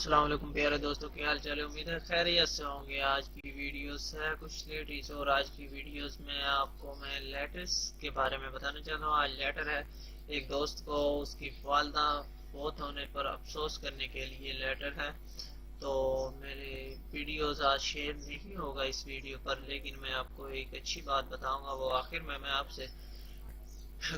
السلام علیکم پیارے دوستوں، کیا حال چال ہے؟ امید ہے خیریت سے ہوں گے۔ آج کی ویڈیوز ہے کچھ لیٹس، اور آج کی ویڈیوز میں آپ کو میں لیٹرز کے بارے میں بتانا چاہتا ہوں۔ آج لیٹر ہے ایک دوست کو اس کی والدہ فوت ہونے پر افسوس کرنے کے لیے لیٹر ہے، تو میرے ویڈیوز آج شیئر نہیں ہوگا اس ویڈیو پر، لیکن میں آپ کو ایک اچھی بات بتاؤں گا، وہ آخر میں آپ سے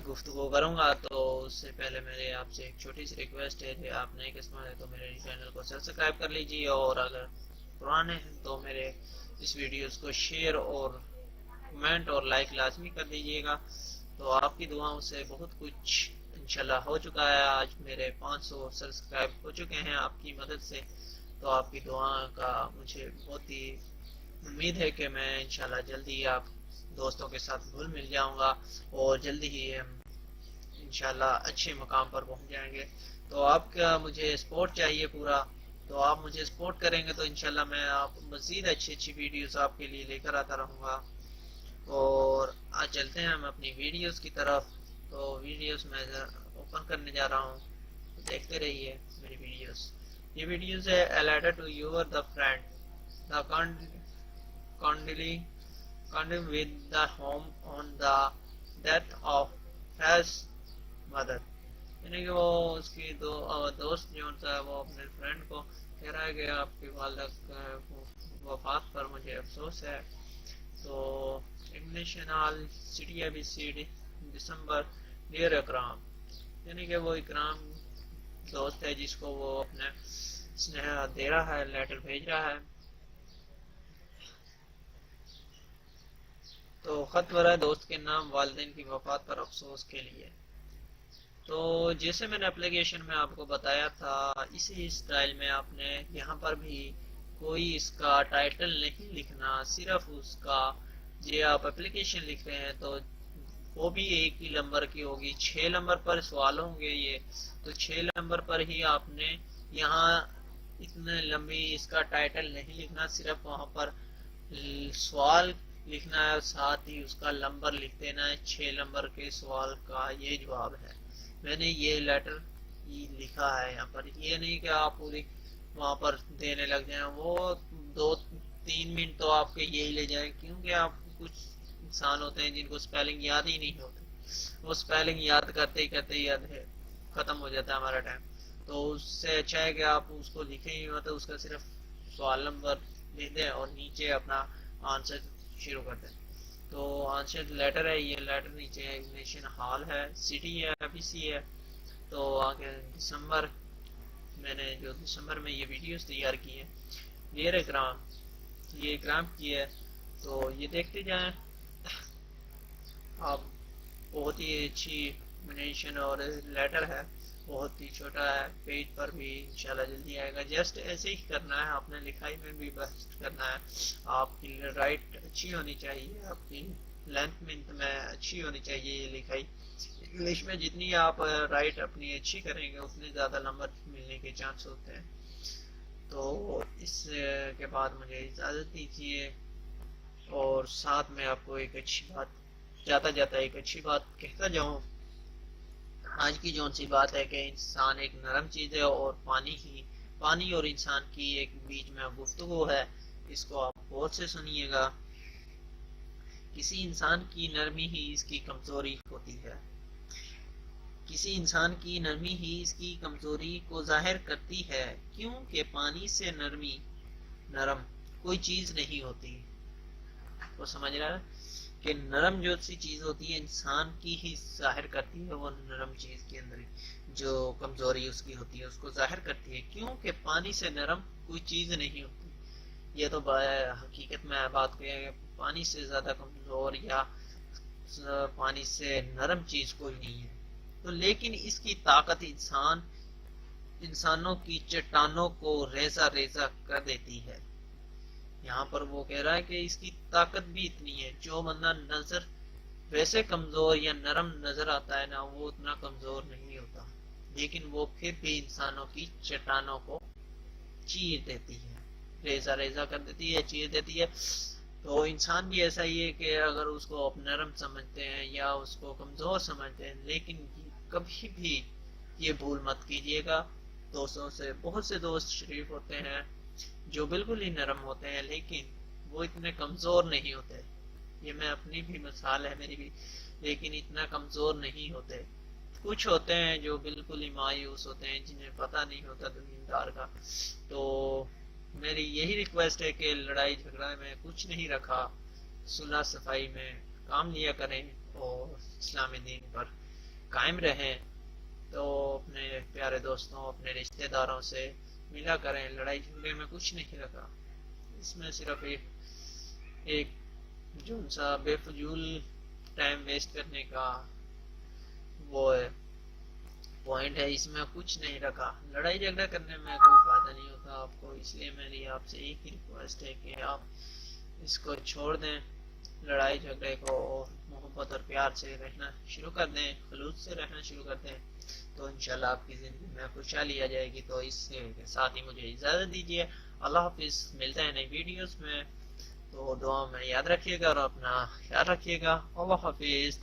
گفتگو کروں گا۔ تو اس سے پہلے میرے آپ سے ایک چھوٹی سی ریکویسٹ ہے کہ آپ نئے قسم ہے تو میرے چینل کو سبسکرائب کر لیجیے، اور اگر پرانے ہیں تو میرے اس ویڈیوز کو شیئر اور کمنٹ اور لائک لازمی کر دیجیے گا۔ تو آپ کی دعاؤں سے بہت کچھ انشاءاللہ ہو چکا ہے، آج میرے 500 سبسکرائب ہو چکے ہیں آپ کی مدد سے۔ تو آپ کی دعا کا مجھے بہت ہی امید ہے کہ میں انشاءاللہ جلدی آپ دوستوں کے ساتھ گھل مل جاؤں گا، اور جلدی ہی ہم انشاءاللہ اچھے مقام پر پہنچ جائیں گے۔ تو آپ کا مجھے سپورٹ چاہیے پورا، تو آپ مجھے سپورٹ کریں گے تو انشاءاللہ میں آپ مزید اچھی ویڈیوز آپ کے لیے لے کر آتا رہوں گا۔ اور آج چلتے ہیں ہم اپنی ویڈیوز کی طرف۔ تو ویڈیوز میں اوپن کرنے جا رہا ہوں، دیکھتے رہیے میری ویڈیوز۔ یہ ویڈیوز ہے A letter to your the friend the condolling with the home on the death of his mother، یعنی کہ وہ اس کی دوست جو ہے وہ اپنے فرینڈ کو کہہ رہا ہے کہ آپ کی والدہ وفات پر مجھے افسوس ہے۔ تو انگلش نال سٹی ابھی سی دسمبر ڈیئر اکرام، یعنی کہ وہ اکرام دوست ہے جس کو وہ اپنے سنیہ دے رہا ہے، لیٹر بھیج رہا ہے۔ تو خط ورا دوست کے نام، والدین کی وفات پر افسوس کے لیے۔ تو جیسے میں نے اپلیکیشن میں آپ کو بتایا تھا، اسی اسٹائل میں آپ نے یہاں پر بھی کوئی اس کا ٹائٹل نہیں لکھنا، صرف اس کا یہ آپ اپلیکیشن لکھ رہے ہیں تو وہ بھی ایک ہی نمبر کی ہوگی، 6 نمبر پر سوال ہوں گے یہ، تو 6 نمبر پر ہی آپ نے یہاں اتنے لمبی اس کا ٹائٹل نہیں لکھنا، صرف وہاں پر سوال لکھنا ہے، ساتھ ہی اس کا نمبر لکھ دینا ہے، 6 نمبر کے سوال کا یہ جواب ہے۔ میں نے یہ لیٹر لکھا ہے یہاں پر، یہ نہیں کہ آپ پوری وہاں پر دینے لگ جائیں، وہ 2-3 منٹ تو آپ کے یہی لے جائیں، کیونکہ آپ کچھ انسان ہوتے ہیں جن کو سپیلنگ یاد ہی نہیں ہوتے، وہ سپیلنگ یاد کرتے ہی یاد ہے ختم ہو جاتا ہے ہمارا ٹائم۔ تو اس سے اچھا ہے کہ آپ اس کو لکھیں ہی ہوتے، اس کا صرف سوال نمبر لکھ دیں اور نیچے اپنا آنسر شروع کر دیں۔ تو آنسر لیٹر ہے، یہ لیٹر نیچے ایگزیبیشن ہال ہے، سٹی ہے، ابھی سی ہے۔ تو آگے دسمبر، میں نے جو دسمبر میں یہ ویڈیوز تیار کی ہے، ڈیئر اکرام، یہ اکرام کی ہے، تو یہ دیکھتے جائیں آپ۔ بہت ہی اچھی منیشن اور لیٹر ہے، بہت ہی چھوٹا ہے، پیج پر بھی انشاءاللہ جلدی آئے گا۔ جسٹ ایسے ہی کرنا ہے، آپ نے لکھائی میں بھی بیسٹ کرنا ہے، آپ کی رائٹ اچھی ہونی چاہیے، آپ کی لینتھ میں اچھی ہونی چاہیے یہ لکھائی۔ انگلش میں جتنی آپ رائٹ اپنی اچھی کریں گے اتنے زیادہ نمبر ملنے کے چانس ہوتے ہیں۔ تو اس کے بعد مجھے اجازت دیجیے، اور ساتھ میں آپ کو ایک اچھی بات جاتا ایک اچھی بات کہتا جاؤں۔ آج کی جون سی بات ہے کہ انسان ایک نرم چیز ہے، اور پانی اور انسان کی ایک بیچ میں گفتگو ہے، اس کو آپ غور سے سنیے گا۔ کسی انسان کی نرمی ہی اس کی کمزوری ہوتی ہے، کسی انسان کی نرمی ہی اس کی کمزوری کو ظاہر کرتی ہے، کیونکہ پانی سے نرم کوئی چیز نہیں ہوتی۔ وہ سمجھ رہا ہے کہ نرم جو سی چیز ہوتی ہے انسان کی ہی ظاہر کرتی ہے، وہ نرم چیز کے اندر جو کمزوری اس کی ہوتی ہے اس کو ظاہر کرتی ہے، کیونکہ پانی سے نرم کوئی چیز نہیں ہوتی۔ یہ تو حقیقت میں بات کہ پانی سے زیادہ کمزور یا پانی سے نرم چیز کوئی نہیں ہے، تو لیکن اس کی طاقت انسانوں کی چٹانوں کو ریزہ ریزہ کر دیتی ہے۔ یہاں پر وہ کہہ رہا ہے کہ اس کی طاقت بھی اتنی ہے، جو بندہ نظر ویسے کمزور یا نرم نظر آتا ہے نا، وہ اتنا کمزور نہیں ہوتا، لیکن وہ پھر بھی انسانوں کی چٹانوں کو چیر دیتی ہے، ریزہ ریزہ کر دیتی ہے، چیر دیتی ہے۔ تو انسان بھی ایسا ہی ہے کہ اگر اس کو آپ نرم سمجھتے ہیں یا اس کو کمزور سمجھتے ہیں، لیکن کبھی بھی یہ بھول مت کیجیے گا دوستوں سے، بہت سے دوست شریف ہوتے ہیں جو بالکل ہی نرم ہوتے ہیں لیکن وہ اتنے کمزور نہیں ہوتے. یہ میں اپنی بھی مثال ہے میری بھی، لیکن اتنا کمزور نہیں ہوتے. کچھ ہوتے ہیں جو بالکل ہی مایوس ہوتے ہیں، جنہیں پتہ نہیں ہوتا زمیندار کا. تو میری یہی ریکویسٹ ہے کہ لڑائی جھگڑا میں کچھ نہیں رکھا، صلح صفائی میں کام لیا کریں اور اسلامی دین پر قائم رہیں. تو اپنے پیارے دوستوں، اپنے رشتہ داروں سے ملا کریں. لڑائی جھگڑے میں کچھ نہیں رکھا، اس میں صرف ایک جو سا بے فضول ٹائم ویسٹ کرنے کا وہ پوائنٹ ہے، اس میں کچھ نہیں رکھا. لڑائی جھگڑا کرنے میں کوئی فائدہ نہیں ہوتا آپ کو، اس لیے میری آپ سے ایک ہی ریکویسٹ ہے کہ آپ اس کو چھوڑ دیں، لڑائی جھگڑے کو، اور محبت اور پیار سے رہنا شروع کر دیں، خلوص سے رہنا شروع کر دیں. تو انشاءاللہ آپ کی زندگی میں خوشحالی آ جائے گی. تو اس کے ساتھ ہی مجھے اجازت دیجیے. اللہ حافظ، ملتے ہیں نئی ویڈیوز میں. تو دعا میں یاد رکھیے گا اور اپنا خیال رکھیے گا. اللہ حافظ.